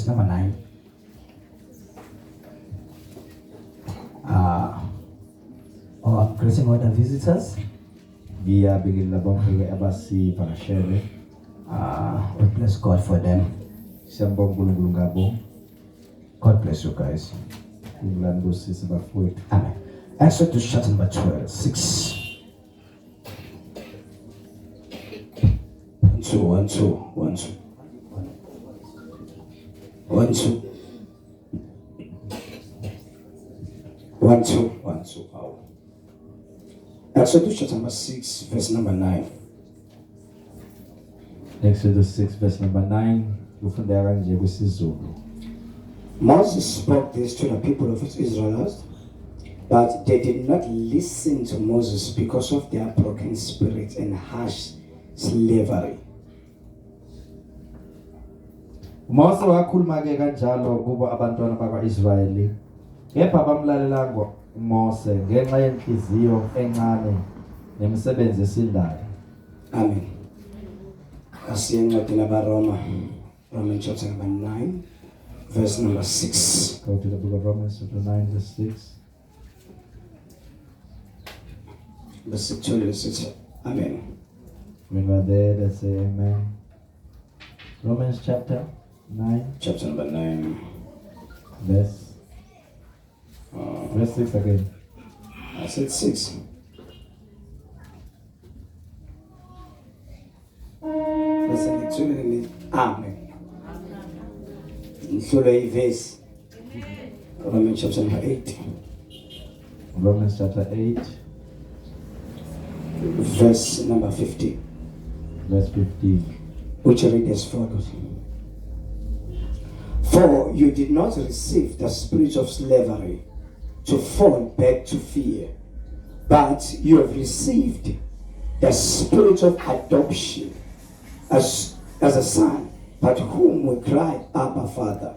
number 9. Greeting all the visitors. We bless God for them. God bless you guys. Amen. Exodus chapter number 12, 6. 1, 2, 1, 2, 1, 2. 1, 2. 1, 2, 1, 2. Exodus chapter number 6, verse number 9. Exodus 6, verse number 9. Moses spoke this to the people of Israel, but they did not listen to Moses because of their broken spirit and harsh slavery. Mose wakhuluma ke kanjalo kubo abantwana bakwaIsrayeli. Kepha bamlalelanga Mose ngenxa yenhliziyo encane nemisebenzi esindayo. Amen. Asiyencwadi labaRoma, Romans chapter number 9, verse number 6. Go to the book of Romans chapter 9, verse 6. Verse 6. Amen. When we're there, let's say amen. Romans chapter 9. Chapter number 9. Verse 6 again. I said 6. Listen, actually, amen. Follow a verse. Romans chapter number 8. Romans chapter 8. Verse number 50. Verse 15. Which read as follows. For you did not receive the spirit of slavery to fall back to fear, but you have received the spirit of adoption as a son, but whom we cry, Abba, Father.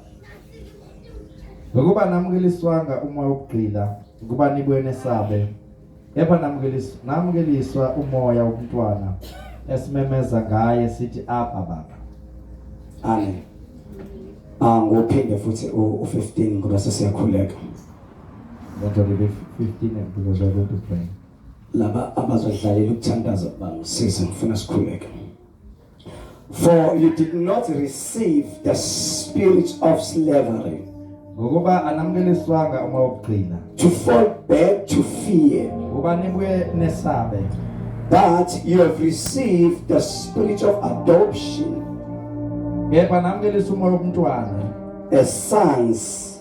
Ngokuba namukeliswanga umoya wokugxila, ukuba nibuyene sabe. Kepha namukeliswa umoya womntwana esimemeza ngaye sithi Abba, Baba. Amen. Ngophinde futhi u15 ngoba sesiyakhuleka. Want to read 15 because we're going to pray. Laba abazodlalela ukuthandaza bangisiza ngifuna sikhuleke. For you did not receive the spirit of slavery Ngokuba anamukeliswanga umoya wokugxila, to fall back to fear, ukuba nibuyene sabe. but you have received the spirit of adoption Kepha namukeliswa umoya womntwana as sons,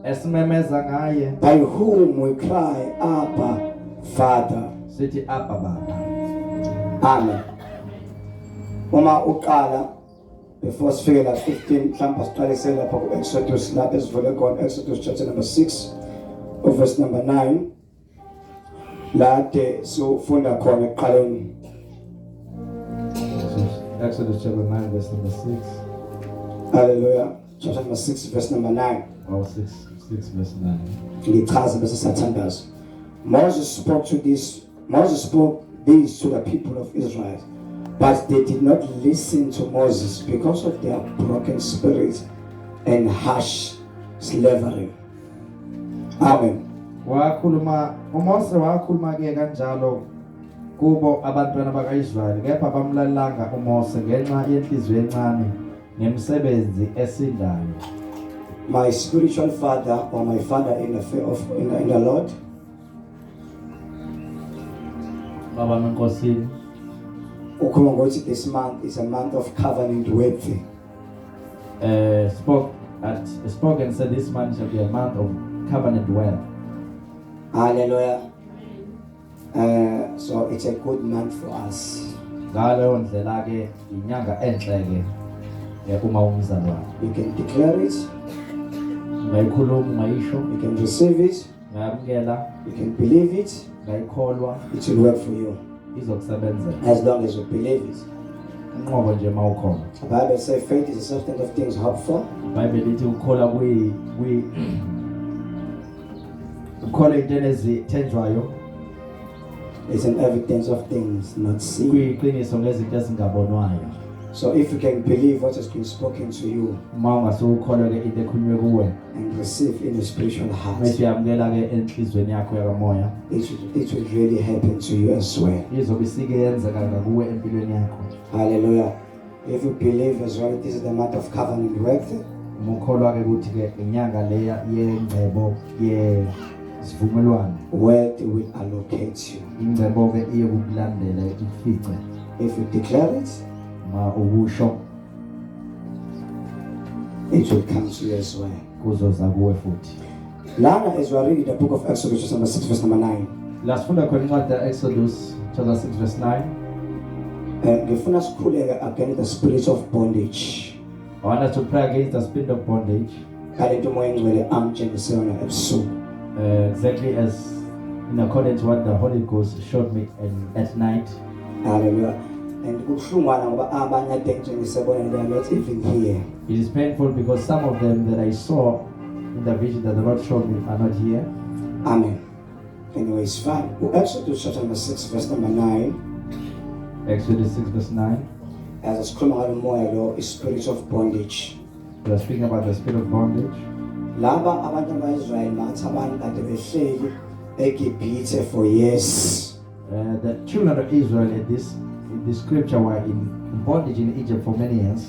esimemeza ngaye by whom we cry, Abba, Father. sithi Abba, Baba. Amen. Uma uqala before sifike la 15 mhlawumbe siqalise lapha ku Exodus lapha esivule khona Exodus chapter number 6 verse number 9 lade sifunda khona eqaleni. Exodus chapter 9 verse number 6. Hallelujah. Chapter number 6 verse number 9. Oh, 6 verse 9. Ngichaza bese sathandaza. Moses spoke these to the people of Israel, but they did not listen to Moses because of their broken spirit and harsh slavery. Amen. Umose wakhuluma ke kanjalo kubo abantwana bakaIsrayeli, kepha bamlalelanga uMose ngenxa yenhliziyo encane nemisebenzi esindayo. My spiritual father, or my father in the Lord, Baba Nkosini, ukhuluma ukuthi this month is a month of covenant with spoke and said this month shall be a month of covenant wealth. Hallelujah. So it's a good month for us. Ngaleyo ndlela ke inyanga enhle ke uma umzalwane. You can declare it. Ngayikhuluma ngayisho. You can receive it. Ngayamkela. You can believe it. Ngayikholwa. It will work for you. Izokusebenzela. As long as you believe it. Inqobo nje mawukhona. The Bible says faith is the substance of things hoped for. Bible lithi ukholwa ukholwa into ezithenjwayo. It's an evidence of things not seen. Kuyiqiniso ngezinto ezingabonwayo. So if you can believe what has been spoken to you uma ungasukholwa ke into ekhulunywe kuwe and receive in the spiritual heart, bese uyamukela ke enhlizweni yakho yakamoya it will really happen to you as well. izobe isikenzeka kuwe empilweni yakho. Hallelujah. If you believe as well, this is the month of covenant work. Umukholwa ke ukuthi ke inyanga leya yengcebo yesivumelwano. Wealth will allocate you. Ingcebo ke iyokulandela ifice. If you declare it, ma ubusho it will come to you as well. Kuzoza kuwe futhi. Lana, as we are reading the book of Exodus, chapter 6, verse number 9. Lasifunda khona incwadi Exodus chapter 6 verse 9. Ngifuna sikhuleke against the spirit of bondage. I want us to pray against the spirit of bondage. Exactly as in accordance to what the Holy Ghost showed me at night. Hallelujah. And they are not even here. It is painful because some of them that I saw in the vision that the Lord showed me are not here. Amen. Anyway, it's fine. Exodus chapter number 6, verse number 9. Exodus 6 verse 9. As a umoya is spirit of bondage. We are speaking about the spirit of bondage. Laba abantu bakaIsrael bathi abantu kade behleli eGibhithe for years. The children of Israel in this scripture were in bondage in Egypt for many years.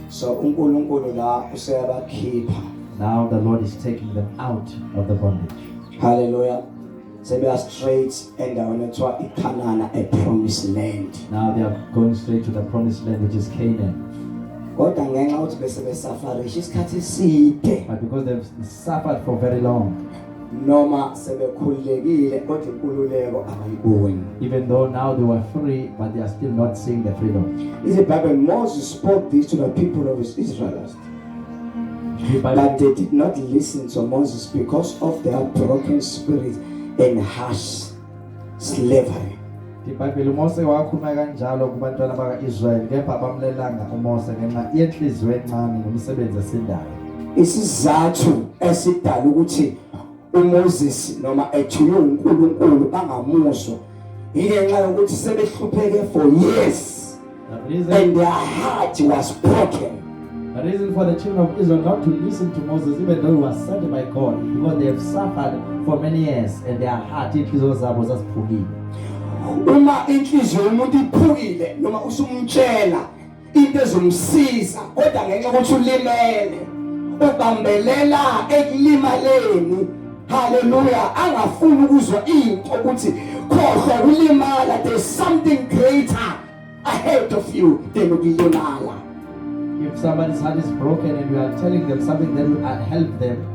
So uNkulunkulu la useyabakhipha. Now the Lord is taking them out of the bondage. Hallelujah. They are straight and a promised land. Now they are going straight to the promised land, which is Canaan. But because they've suffered for very long, even though now they were free, but they are still not seeing the freedom. Is the Bible? Moses spoke this to the people of Israel, but they did not listen to Moses because of their broken spirit and harsh slavery. IBhayibheli uMose wakhuluma kanjalo kubantwana bakaIsrael kepha bamlelanga uMose ngenxa yenhliziyo encane nomsebenzi esindayo. Isizathu esidala ukuthi uMoses noma ethulwe uNkulunkulu bangamuzwa ingenxa yokuthi sebehlupheke for years and their heart was broken. The reason for the children of Israel not to listen to Moses, even though he was sent by God, because they have suffered for many years and their heart inhliziyo zabo zaziphukile. Uma inhliziyo yomuntu iphukile noma usumtshela into ezomsiza kodwa ngenxa ukuthi ulimele ubambelela ekulimaleni, hallelujah, angafuni ukuzwa into ukuthi khohlwa ulimala, there's something greater ahead of you than ukulimala. If somebody's heart is broken and you are telling them something that will help them,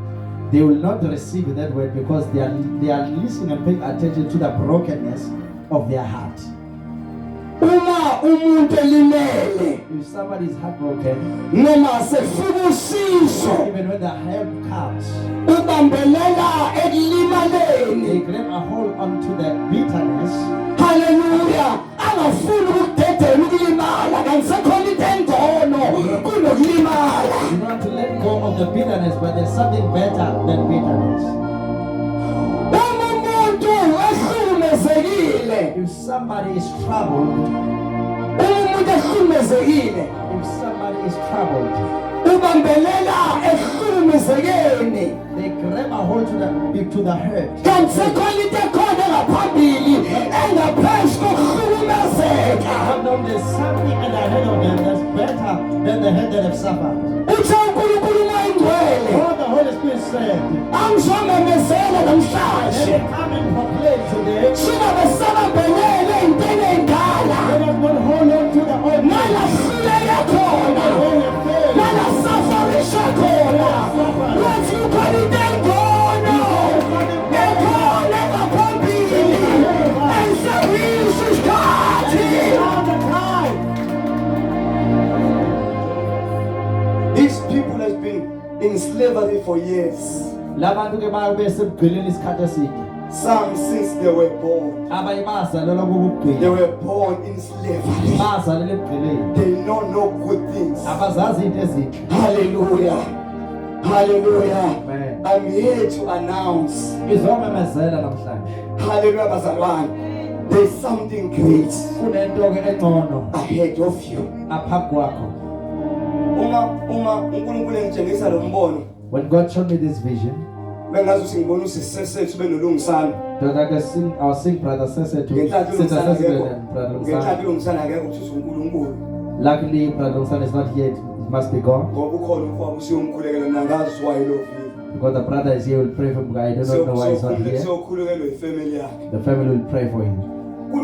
they will not receive that word because they are listening and paying attention to the brokenness of their heart. Uma umuntu elimele, if somebody is heartbroken, noma sefuna usizo, even when the help comes, ubambelela ekulimaleni, they grab a hold onto the bitterness. Hallelujah. Angafuni ukudedela ukulimala kanti sekhona into engcono kunokulimala. You want to let go of the bitterness, but there's something better than bitterness. Umuntu ehlukumezekile, if somebody is troubled, umuntu ehlukumezekile, if somebody is troubled, ubambelela ehlukumezekeni, they grab a hold to the hurt. kanti sekhona into ekhona ngaphambili engaphezu kokuhlukumezeka. But there's something at the head of them that's better than the head that have suffered. Uthi uNkulunkulu mayingcwele, What the Holy Spirit said, angizomemezela namhlanje. let it come and proclaim today. Sinabesabambelele ey'ntweni ey'ndala, Let us not hold on to the old man. nalahluleka khona, nalasafarisha khona, wathi ukhona into engcono ekhona ngaphambili ayisebisi isikhathi. These people has been in slavery for years. Labantu ke bayobesebugqileni isikhathi eside. Some since they were born. Abanye bazalelwa They kubugqila. were born in slavery. Bazalelwa ebugqileni. They know no good things. Abazazi into ezinhle. Hallelujah. Hallelujah. Amen. I'm here to announce. Ngizomemezela namhlanje. Hallelujah, bazalwane. There's something great kunento ke engcono ahead of you. aphambi kwakho. Uma uNkulunkulu engitshengisa lo mbono, When God showed me this vision, bengazi ukuthi ngibona usisesethu benolungisana. I was seeing Brother Sese to Ngenhlanhla Sister ulungisana Sese akekho. and Brother Ngenhlanhla Lungsana. ulungisana akekho ukuthi uNkulunkulu. Luckily, Brother Lungsana is not here. It must be gone. Ngoba ukhona umfowabo usiyomkhulekela mina ngazi why lo vile. Because the brother is here, will pray for him. I do not know why he's not here. Sokhulukelwe ifamily yakhe. The family will pray for him.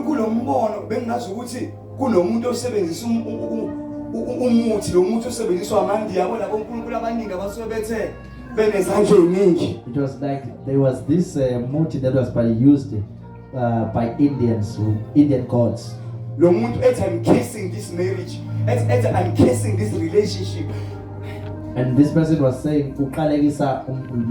Kulombono bengazi ukuthi kunomuntu osebenzisa umuthi lo muthi osebenziswa amandi yabo labo uNkulunkulu abaningi abasuke bethe benezandla eziningi. It was like there was this muti that was used by Indian gods. Lo muntu ethi I'm kissing this marriage. Ethi I'm kissing this relationship. And this person was saying uqalekisa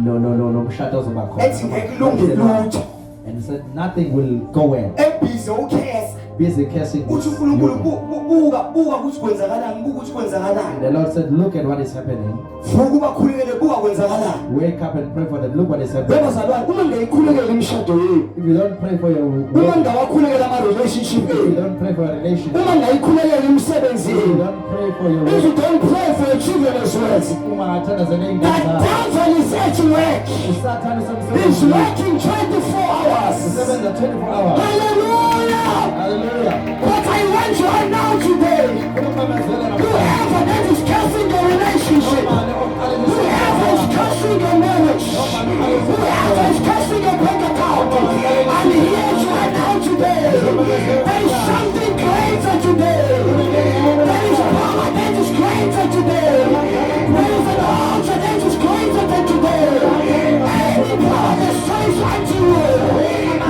lo mshado ozoba Ethi ngeke kulunge lutho. And he said nothing will go well. Ebhizi ukhesa. Busy cursing. Uthi uNkulunkulu buka ukuthi kwenzakalani, buka ukuthi kwenzakalani. The Lord said, look at what is happening. Vuka ubakhulekele buka kwenzakalani. Wake up and pray for them. Look what is happening. Bezalwane uma ngiyikhulekele imishado yenu. If you don't pray for your Uma ngawakhulekela ama relationship if you yenu. don't pray for a relationship, Uma ngayikhulekela imisebenzi if you yenu. don't pray for your If you don't pray for your children as well. uma athandazane The ingane devil is at work. usathane He's working 24 hours. sebenza 24 hours. Hallelujah. Hallelujah. But I want you right now today. Whoever that is cursing your relationship. Whoever is cursing your marriage. Whoever is cursing your bank account. I'm here to right now today. There is something greater today. There is power that is greater today. There is an altar that is greater than today. Any power that says unto you,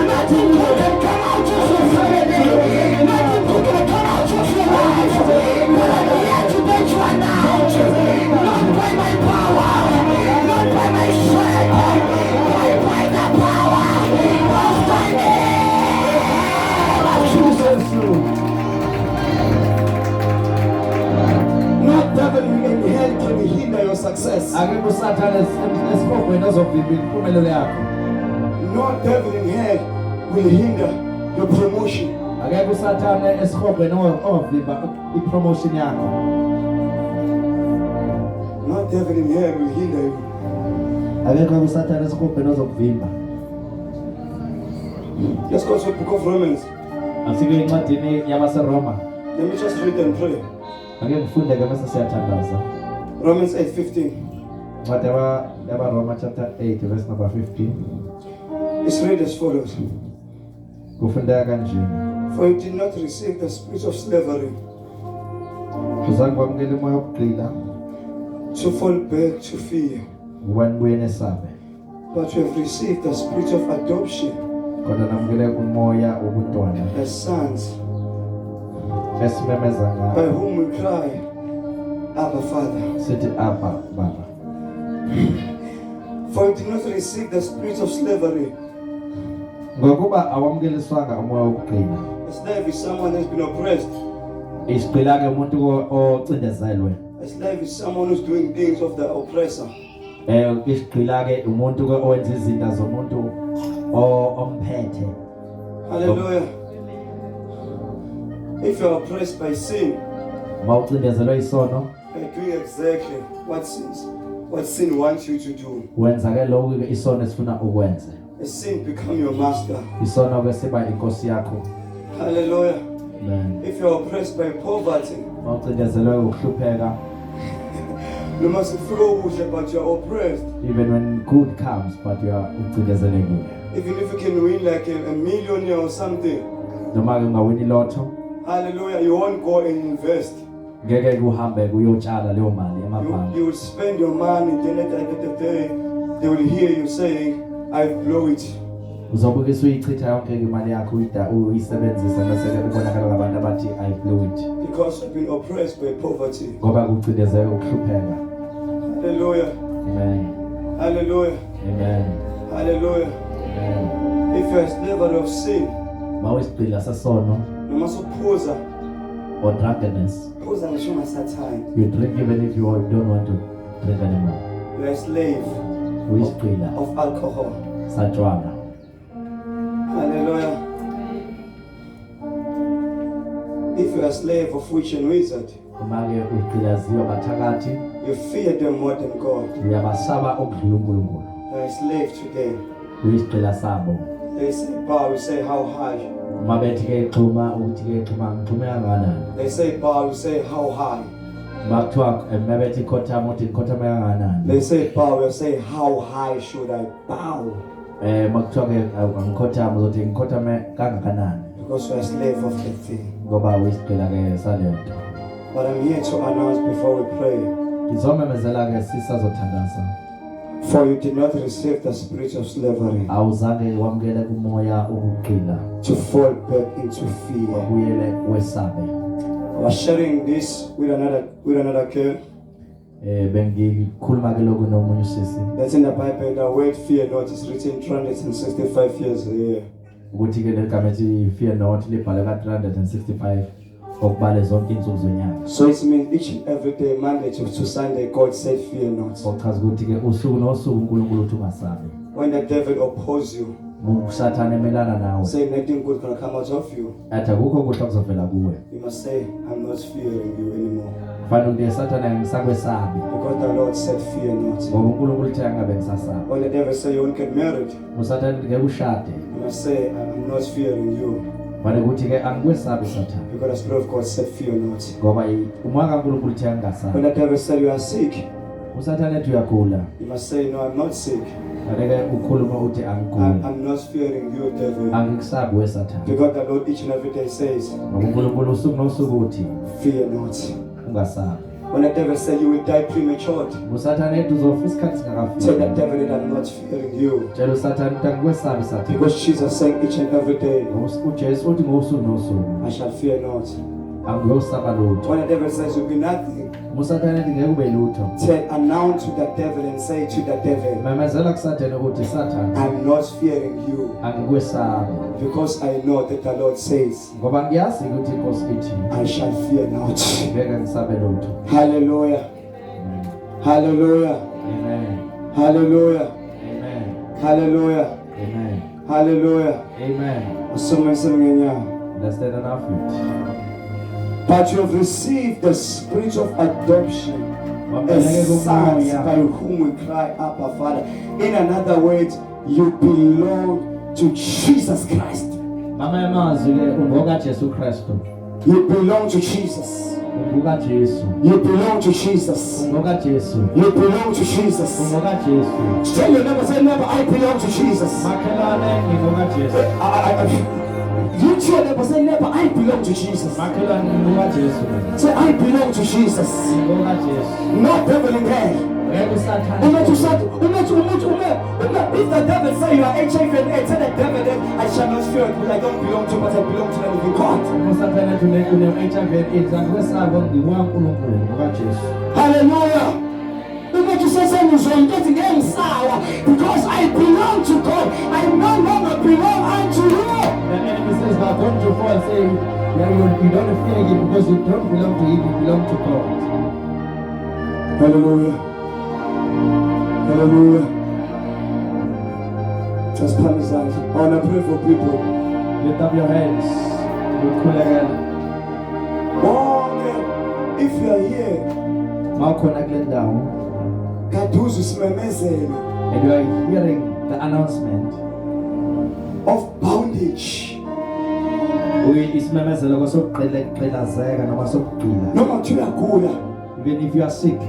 nothing good can come out of your family. Nothing good can come out of your life. But I'm here to make you announce, not by my power, not by my strength, but by the power of the name of Jesus. No devil in hell can hinder your success. Akekho usathane esifobweni ozovimba impumelelo yakho. No devil in hell will hinder your promotion. Akekho usathane esifobweni ozovimba ipromotion yakho. No devil in hell will hinder you. Akekho usathane esifobweni ozokuvimba. Let's go to the book of Romans. Asike encwadini yabaseRoma. Let me just read and pray. Ake ngifunde ke bese siyathandaza. Romans 8:15. Incwadi yabaRoma chapter 8 verse number 15. It's read as follows. Kufundeka kanjena. For you did not receive the spirit of slavery Uzange kwamukela umoya wokugxila to fall back to fear, ubani buyenesabe. but you have received the spirit of adoption Kodwa namukele umoya wobuntwana. as sons, Esimemeza by ngayo. whom we cry, Abba Father. Sithi Abba Baba. For you did not receive the spirit of slavery. Ngokuba awamukeliswanga umoya wokugxila. A slave is someone who has been oppressed. Isigxila ke umuntu ocindezelwe. A slave is someone who's doing things of the oppressor. Isigxila ke umuntu ke owenza izinto zomuntu omphethe. Hallelujah. If you are oppressed by sin, Mawucindezelwe isono, you're doing exactly what sin wants you to do. wenza ke lokho ke isono esifuna ukwenza. A sin become your master. Isono ke siba inkosi yakho. Hallelujah. Amen. If you're oppressed by poverty, Mawucindezelwe ukuhlupheka, you must feel good, but you're oppressed. even when good comes but you are ucindezelekile. Even if you can win like a millionaire or something, Noma ke ungawini lotho, hallelujah, you won't go and invest. ngeke uhambe uyotshala leyo mali emabhanki. You will spend your money, then at the end of the day, they will hear you saying, I blow it. Uzobuke uyichitha yonke imali yakho uyisebenzisa bese ke kubonakala abantu abathi I blew it. Because you've been oppressed by poverty. Ngoba kucindezeke ukuhlupheka. Hallelujah. Amen. Hallelujah. Amen. Hallelujah. Amen. If you're a slavery of sin, Mawisigxila sesono you must oppose. or drunkenness. Pose and show my time. You drink even if you don't want to drink anymore. You're a slave Uyisigxila of alcohol. satshwala. Hallelujah. If you are a slave of witch and wizard, uma-ke ugqilaziwe bathakathi you fear them more than God. uyabasaba okudlula uNkulunkulu. You are a slave to them. Uyisigqila sabo. They say bow, you say how high. Uma bethi-ke xhuma ukuthi-ke xhuma ngixhume kangakanani. They say bow, you say how high. Uma kuthiwa uma bethi khothama uthi khothame kangakanani. They say bow, you say how high should I bow? Uma kuthiwa-ke ngikhothama uzothi ngikhothame kangakanani. Because you are a slave of the thing. Ngoba uyisigqila-ke sale nto. But I'm here to announce before we pray. Ngizomemezela-ke sisazothandaza. For you did not receive the spirit of slavery Awuzange wamkele umoya ukugqila to fall back into fear. wabuyele wesabe. I was sharing this with another girl. Bengikhuluma ke lokhu nomunye usisi That's in the Bible. The word fear not is written 365 years a year. ukuthi ke legama ethi fear not libhale ka 365 okubale zonke insuku zonyaka. So it means each and every day, Monday to Sunday, God said fear not. Okuchaza ukuthi ke usuku nosuku uNkulunkulu uthi ungasabi. When the devil opposes you, Usathane emelana nawe. say nothing good gonna come out of you, Athi akukho kuhle kuzovela kuwe. you must say, I'm not fearing you anymore. Kufanele ukuthi Sathane ngisakwesabi. Because the Lord said fear not. Ngoba uNkulunkulu uthe angabe ngisasabi. When the devil say you won't get married, Usathane ke ushade. you must say, I'm not fearing you. Manje ukuthi ke angikwesabi Sathane. Because the Spirit of God said fear not. Ngoba umoya kaNkulunkulu uthe angasabi. When the devil said you are sick, Usathane ethi uyagula. you must say, no, I'm not sick. Ake ukhuluma uthi angiguli. I'm not fearing you, devil. Angikusabi weSathane. Because the Lord each and every day says, Ngoba uNkulunkulu usuku nosuku uthi fear not. ungasabi. When the devil said you will die prematurely, Usathane ethi uzofa isikhathi tell the singakafiki. devil that I'm not fearing you. Tshela uSathane ukuthi angikwesabi Sathane. Because Jesus saying each and every day, uJesu uthi ngosuku nosuku I shall fear not. angiyosaba lutho. When the devil says you'll be nothing, uSathane ethi ngeke ube lutho. announce to the devil and say to the devil, Memezela kuSathane ukuthi Sathane I'm not fearing you. angikwesabi. Because I know that the Lord says, Ngoba ngiyazi ukuthi Inkosi ithi I shall fear not. ngeke ngisabe lutho. Hallelujah. Hallelujah. Amen. Hallelujah. Amen. Hallelujah. Amen. Hallelujah. Amen. Let's stand on our feet. But you have received the spirit of adoption as sons by whom we cry, Abba, Father. In another words, you belong to Jesus Christ. Mama yamazwi ke ungoka Jesu Kristu. You belong to Jesus. Ungoka Jesu. You belong to Jesus. Ungoka Jesu. You belong to Jesus. Ungoka Jesu. Tell your neighbor, say neighbor, I belong to Jesus. Makhelwane nginoka Jesu. You tell your neighbor, say neighbor, I belong to Jesus. Makhelwane nginoka Jesu. Say I belong to Jesus. Nginoka Jesu. No devil in hell. Ngeke uSathane. If the devil say you are HIV and AIDS, tell the devil that I shall not fear because I don't belong to, but I belong to the living God. uSathane ethi une HIV and AIDS angikwesabi ngiwaNkulunkulu ngoka Jesu. Hallelujah. Because I belong to God, I no longer belong unto you. The enemy says that don't you fall and say you don't fear him because you don't belong to him, you belong to God. Hallelujah. Hallelujah. Just come inside. I want to pray for people. Lift up your hands. Oh, if you are here, Mawukhona kule ndawo kaduzu simemezelo and you are hearing the announcement of bondage. Isimemezelo kwasokuqhelazeka noma sokugqila. Noma kuthi uyagula. Even if you are sick,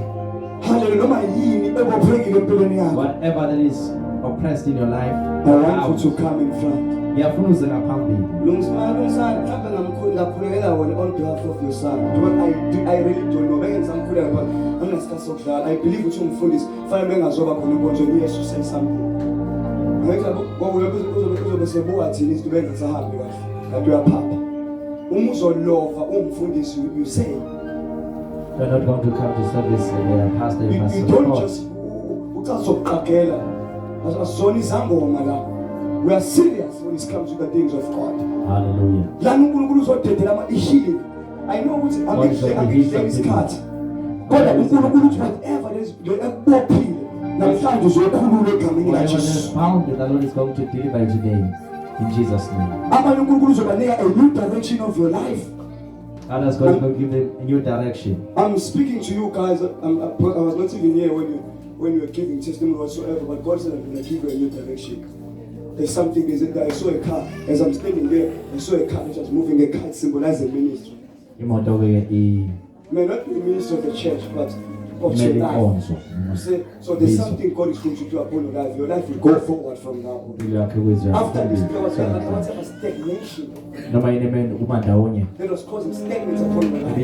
Hallelujah. Noma yini ebophekile empilweni yakho. whatever that is oppressed in your life, I want you to come in front. ngiyafuna uze ngaphambili. Lungisana mhlawumbe ngakhulekela wena on behalf of your son. Because I really don't know. Bengenzisa ngikhuleka but anginesikhathi sokudlala. I believe ukuthi ungifundisi fanele bengazoba khona inkonzo yesu say something. Ngeke uzobe sebuka thini izinto bengasahambi kahle. Kanti uyaphapha. Uma uzolova ungifundisi you say. You're not going to come to service and pastor, you must You don't support. just ucazoqaqela. Asizona izangoma la. We are serious when it comes to the things of God. Hallelujah. Lana uNkulunkulu uzodedela ama-healing. I know ukuthi angikuhleli isikhathi. Kodwa uNkulunkulu uthi whatever there is ekubophile. Namhlanje uzokhulula egameni Whatever is likaJesu. found, the Lord is going to deliver you today. In Jesus' name. Abanye uNkulunkulu uzobanika a new direction of your life. God is going to give them a new direction. I'm speaking to you guys. I was not even here when you were giving testimony whatsoever, but God said I'm going to give you a new direction. There's something, I saw a car, as I'm standing there, I saw a car which was moving, a car symbolizing ministry. May not be a minister of the church, but of your life. So there's something God is going to do upon your life. Your life will go forward from now on. After this, there was a stagnation. That was causing stagnance upon your life.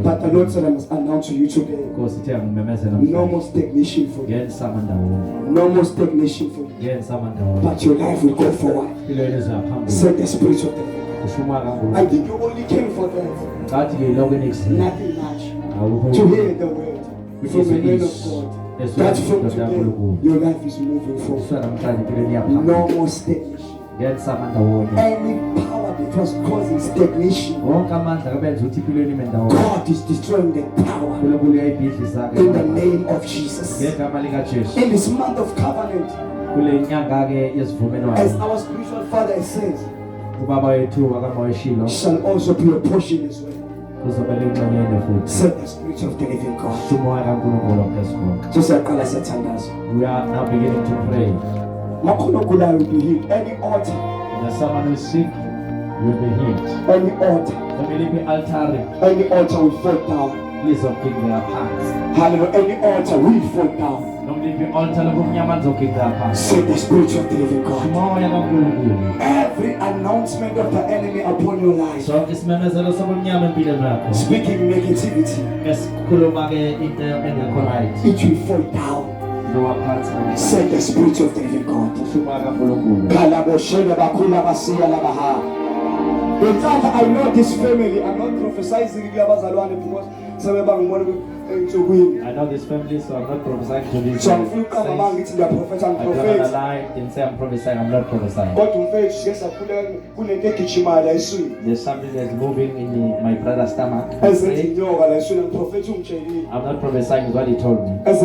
But the Lord said I must announce to you today, no more stagnation for you. No more stagnation for you. But your life will go forward. Said the Spirit of the Lord. I think you only came for that. Nothing much. To hear the word from the man of God. That from today, your life is moving forward. No more stagnation. Any power that was causing stagnation, God is destroying the power in the name of Jesus. In this month of covenant, as our spiritual father says, shall also be a portion as well. Said the Spirit of the living God. We are now beginning to pray. Will be healed. Any altar. There's someone who is sick, you will be healed. Any altar. Any altar will fall down. Please don't kick their pants. Hallelujah. Any altar will fall down. Say the Spirit of the living God. Every announcement of the enemy upon your life, speaking negativity, it will fall down. Say the Spirit of the living God. In fact, I know this family. I'm not prophesying because I know this family, so I'm not prophesying to these. So I'm full come among it in the prophet and prophet. I don't lie and say I'm prophesying, I'm not prophesying. There's something that's moving in my brother's stomach. I'm not prophesying is what he told me. It's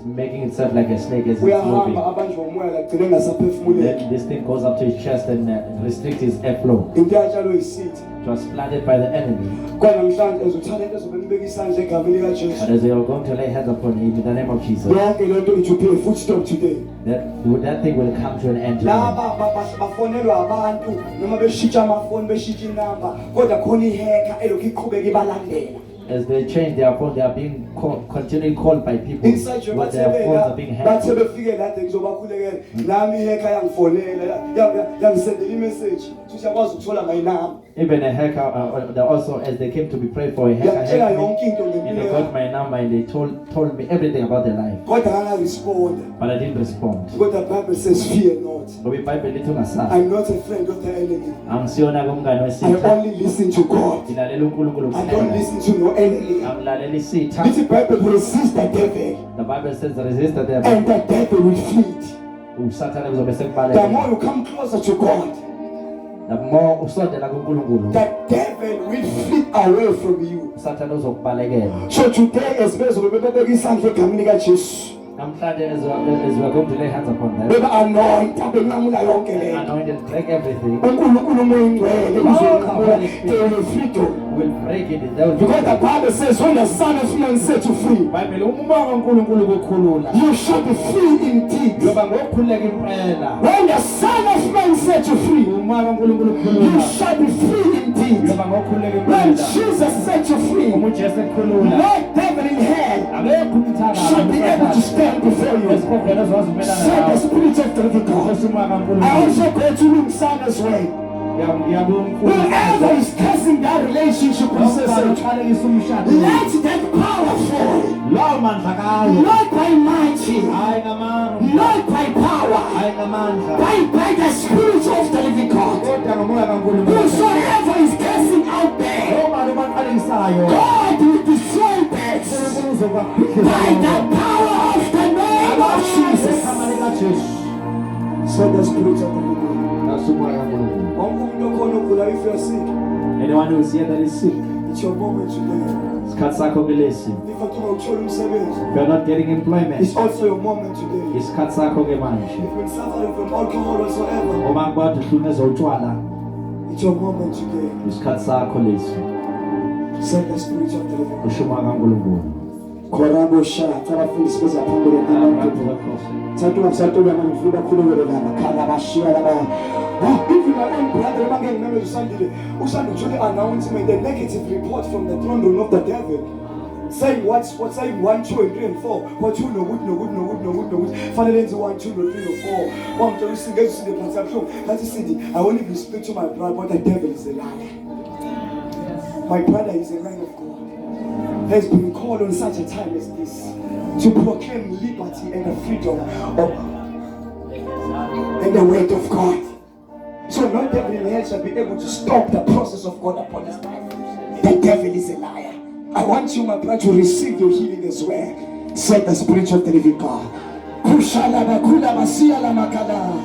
making itself like a snake as it's moving. Then this thing goes up to his chest and restricts his airflow. It was planted by the enemy. But as they are going to lay hands upon him in the name of Jesus, it will be a footstep today. That thing will come to an end today. As they change their phone, they are being continually called by people. Inside your their phones are being hacked. Even a hacker, also as they came to be prayed for, a hacker hacked me, and they got my number and they told me everything about their life. But I didn't respond. But the Bible says, fear not. I'm not a friend of the enemy. I only listen to God. I don't listen to no enemy. This Bible resist the devil. The Bible says resist the devil. And the devil will flee. The more you come closer to God, the more the devil will flee away from you. So today, as as we are going to lay hands upon them, anoint and break everything. Will break it. Because the Bible says, when the Son of Man set you free, you shall be free indeed. When the Son of Man set you free, you shall be free indeed. When Jesus set you free, no devil in hell shall be able to stand before you. Say the Spirit of the living God. I also go to him Son's way. Whoever is cursing that relationship with let that power fall. Not by mighty, not by power, by the Spirit of the living God. Whosoever is cursing out there, God will destroy that by the power of the name of Jesus. So the Spirit of the living God. If you are sick, anyone who is here that is sick, it's your moment today. If you are not getting employment, it's also your moment today. If you've been suffering from alcohol whatsoever, It's your moment today. Isikhathi sakho lesi. Send the spirit of the living. Ushuma kaNkulunkulu. Korabo sha abafundisi bezaphambili abantu. Thathu ngisathola ngifuna ukukhulumela laba khala bashiya laba. If you are one brother bangeke nami usandile usandile announcement, the negative report from the throne room of the devil. Saying what's saying 1, 2, and 3 and 4. What you know, good. Finally, 1, 2, 3, or 4. One, two, three, get to see the perception. That's the city. I won't even speak to my brother, but the devil is a liar. My brother is a man of God. Has been called on such a time as this to proclaim liberty and the freedom of and the word of God. So no devil in hell shall be able to stop the process of God upon his life. The devil is a liar. I want you, my brother, to receive your healing as well. Said the Spirit of the living God. Kushala bakula masia la makala.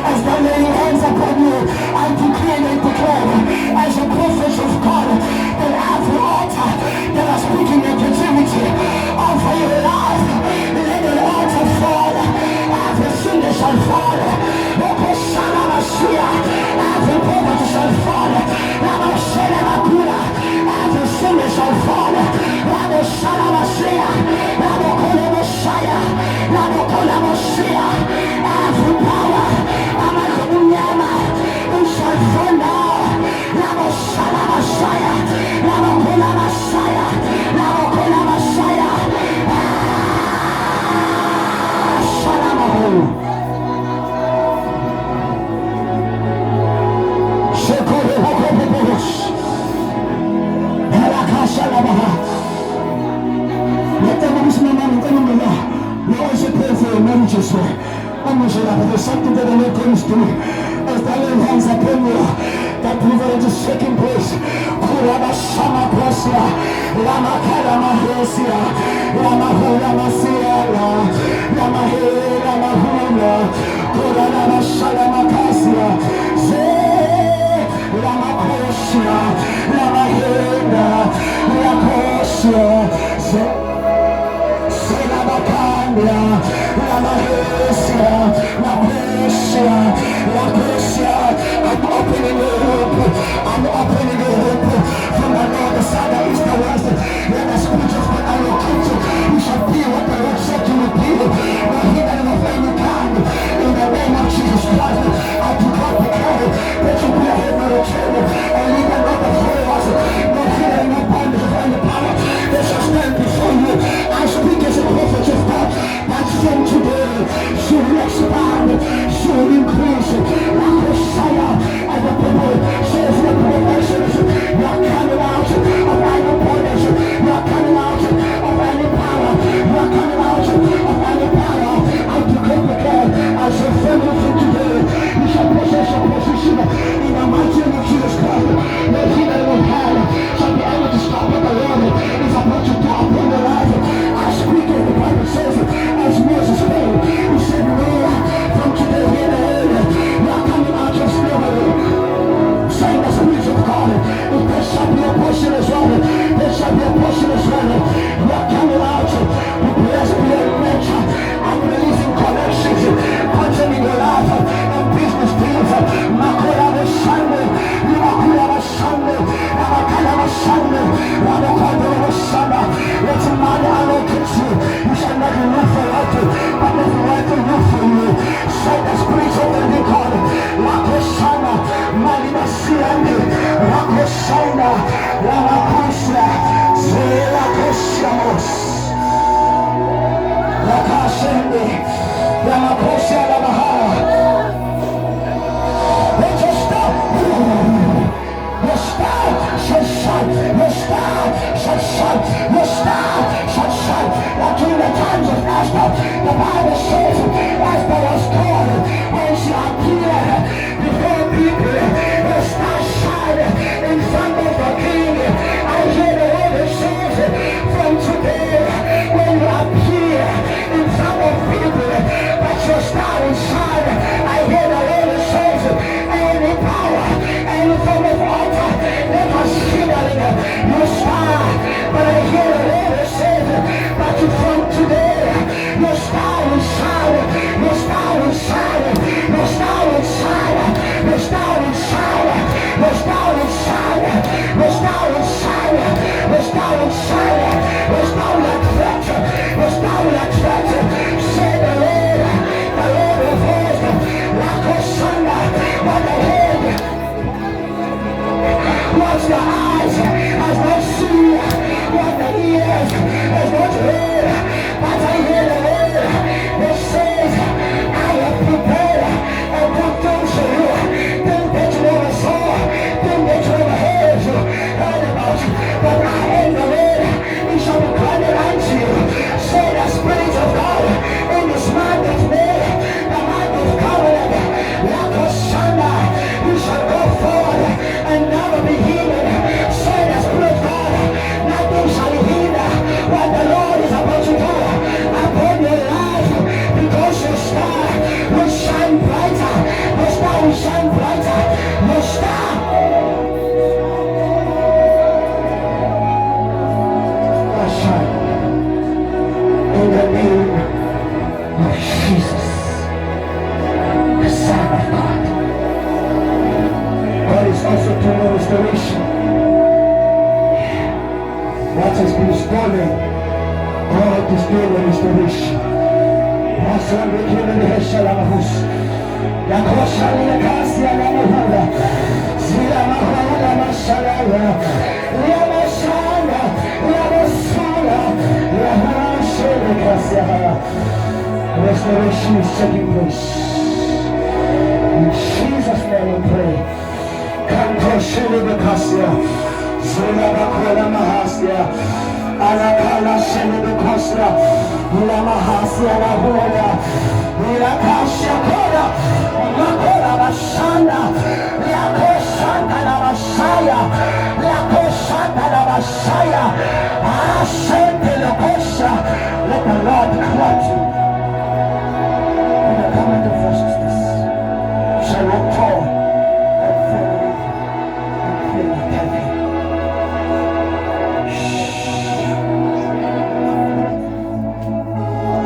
As they lay hands upon you, I decree and declare, as a prophet of God, that every altar that are speaking negativity over your life, let the altar fall. Every sinner shall fall. Every poverty shall fall. Every sinner shall fall. Every power, it shall fall now. There's something that the Lord comes to as the Lord hands upon you. That privilege is taking place. Kuraba Shama Kosia, Lama Kalama Hosia, Lama Hula Masia, Lama Hula Mahula, Kuraba Shalama Kasia, Lama Kosia, Lama Hula, Lama Kosia, Lama Kandra, Lama Hosia, I'm opening the hope. I'm opening the hope from the north, the south, the east, the west. Let the spirit of God allocate you. You shall be what the Lord said you will be. Not hidden of any kind. In the name of Jesus Christ, I declare that you be a head of the children and leave another for us. Not hidden in the bondage of any power. They shall stand before you. I speak as a prophet of God that from today she will expand. Shanda, Lama Kusha, Zela Kushamos, Lakashende, Lama Kusha, Lamaha. Let's just stop. Your star shall shine. Your star shall shine. Your star shall shine. Like in the times of Esther, the Bible says Esther was called when she appeared before people. Your star shine in front of the king. I hear the word that says from today when you appear in front of people, that your star will shine. I hear the word that says any power, any form of altar, let us kindling your star. But I hear the word that says that from today your star will shine. Your star will shine. Your star will shine. Your star will shine. Your star will shine. Your star will shine. Your star will shine. Your star will attract. Your star will attract. Say the Lord of hosts, like a Shanda, what the head, what the eyes has not seen, what the ears has not heard, but I hear the word that says, I have prepared a good things for you, things that you never saw, things that you never heard about, but I am the Lord, it shall be granted unto you. Say the Spirit of God in this man of made, the man of covenant, like a Shanda, you shall go forward and never be hindered. Say the Spirit of God, nothing shall hinder what the Lord is about to do upon your life, because your star will shine brighter. Your star will shine brighter. Your star will shine in the name of Jesus, the Son of God. God is also doing restoration. What has been stolen, God is doing restoration. That's what we give in the Heshalamahus. Yakoshani Yakasi Alamahula. Zilamahula Mashalaya. Yamashana. Yamasana. Yahamashana Kasiahara. Restoration is taking place. In Jesus' name we pray. Kantoshini Bakasia. Zulabakola Mahasia. Alakala Shenibukosia. Ulamahasia Lahoya. Ulakasha Kola. Makola Bashanda. Yakoshanda Labashaya. Yakoshanda Labashaya. Ashente Lokosha. Let the Lord clothe you in the garment of righteousness. You shall walk tall and fearful and fear not heavy.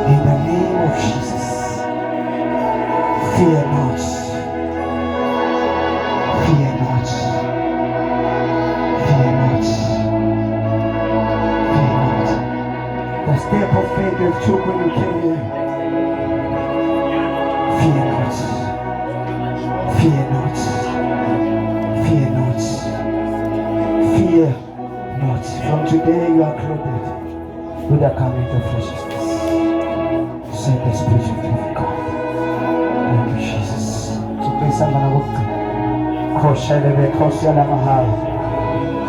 In the name of Jesus, fear not, fear not, fear not, fear not. The step of faith you took when you came here, fear not, fear not, fear not, fear not. From today you are clothed with a garment of righteousness. Say the Spirit of living God. Thank you, Jesus. So please, I'm gonna walk. Koshelebe Kosyala Mahal.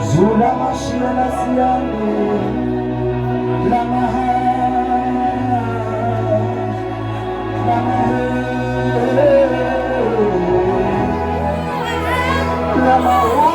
Zula Mashiala Siande. La Mahal. La Mahal. La Mahal.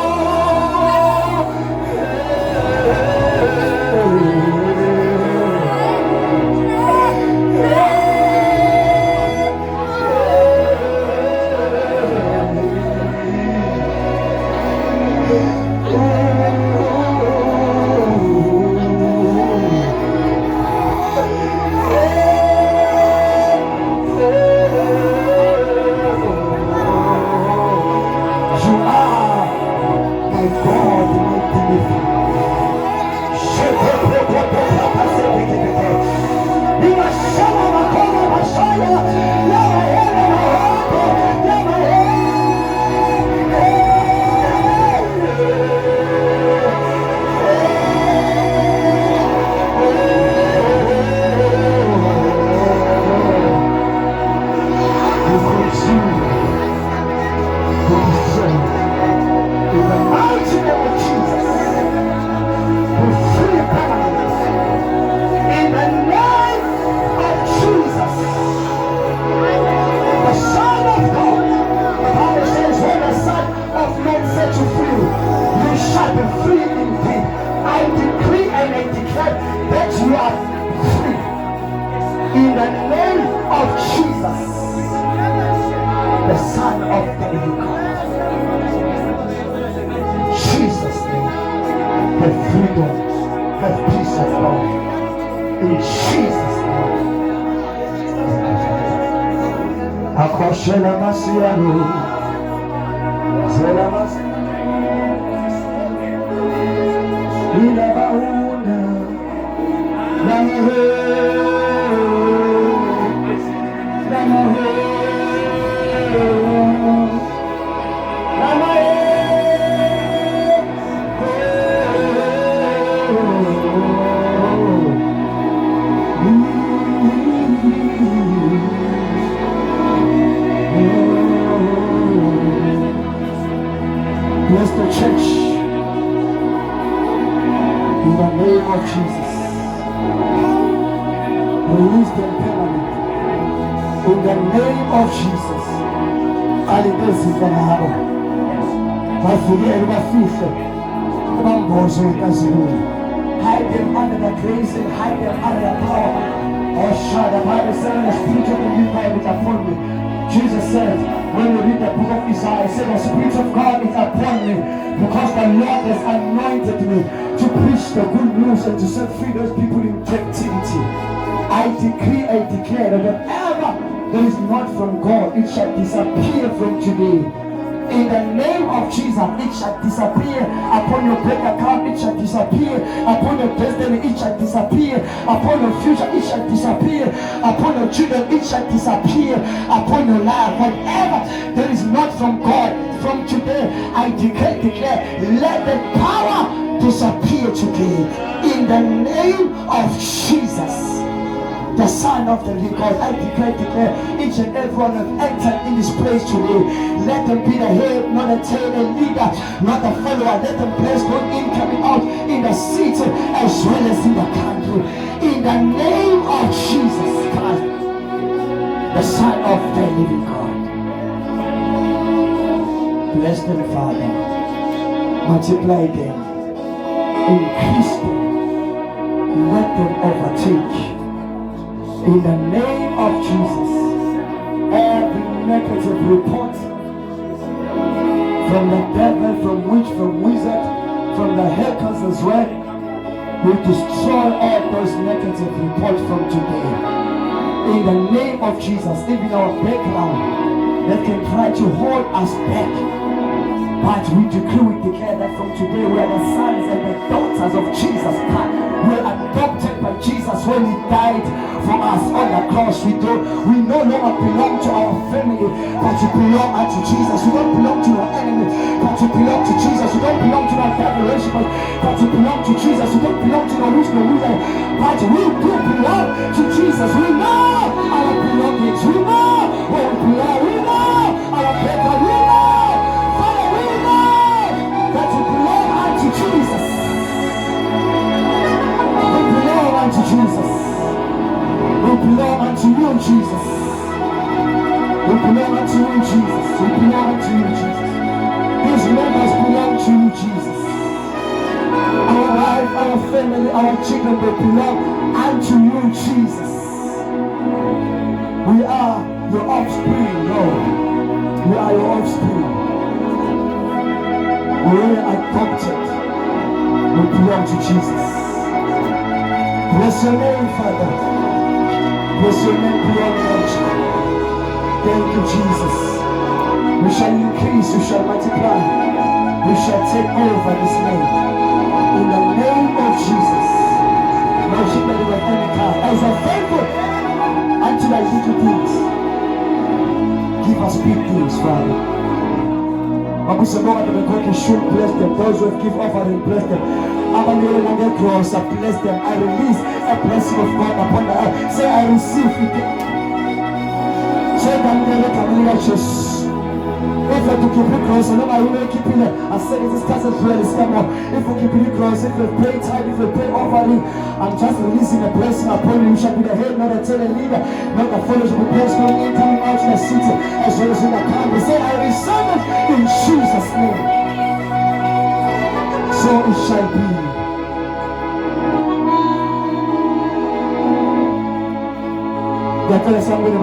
and I declare that you are free. In the name of Jesus, the Son of the living God. Jesus' name, the freedom, the peace of God. In Jesus' name. Akoshela Masiano, Zela Masiano, Ila Bauna, Namahe, Namahe, Namahe. Bless the church in the name of Jesus. Release them permanent in the name of Jesus. Alibesi kanabo. Mafugeli mafife. Mambozo kazulu. Hide them under the grace and hide them under the power. Oh, shut the Bible says the Spirit of the living God is upon me. Jesus said, when we read the book of Isaiah, he said, the Spirit of God is upon me because the Lord has anointed me to preach the good news and to set free those people in captivity. I decree, I declare that whatever that is not from God, it shall disappear from today. In the name of Jesus, it shall disappear upon your bank account, it shall disappear upon your destiny, it shall disappear upon your future, it shall disappear upon your children, it shall disappear upon your life. Whatever that is not from God, from today, I declare, let the power disappear today. In the name of Jesus, the Son of the living God, I declare, each and every one have entered in this place today. Let them be the head, not the tail, the leader, not the follower. Let them bless going in, coming out in the city as well as in the country. In the name of Jesus Christ, the Son of the living God. Bless them, Father. Multiply them. Increase them. Let them overtake. In the name of Jesus, every negative report from the devil, from witch, from wizard, from the hackers as well, we destroy all those negative reports from today. In the name of Jesus, even our background that can try to hold us back, but we decree, we declare that from today we are the sons and the daughters of Jesus Christ. We are adopted by Jesus when he died for us on the cross. We no longer belong to our family, but we belong unto Jesus. We don't belong to our enemy, but we belong to Jesus. We don't belong to our devil worshipers, but we belong to Jesus. We don't belong to the witch, no wizard, but we do belong to Jesus. We know our belongings. We know where we belong. We know our paper. We know, Father, we know that we belong unto Jesus. We belong unto Jesus. We belong unto you, Jesus. We belong unto you, Jesus. We belong unto you, Jesus. These members belong to you, Jesus. Our life, our family, our children, they belong unto you, Jesus. We are your offspring, Lord. We are your offspring. We are adopted. We belong to Jesus. Bless your name, Father. Bless your name beyond measure. Thank you, Jesus. We shall increase, we shall multiply, we shall take over this land. In the name of Jesus. No shipment of any kind. As a faithful until I give you things. Give us big things, Father. Bless them. Those who have given offering, bless them. I'm going to cross, I bless them. I release a blessing of God upon the earth. Say, I receive it. Say, I'm going to come just. If I keep it close, I know I will keep it. I said, this cousin's really come on. If we keep it close, if we pay time, if we pay offering, I'm just releasing a blessing upon you. You shall be the head, not the tail, and leader, not the followers of the place going in, coming out in the city, as well as in the country. Say, I receive it in Jesus' name. So it shall be. Sambile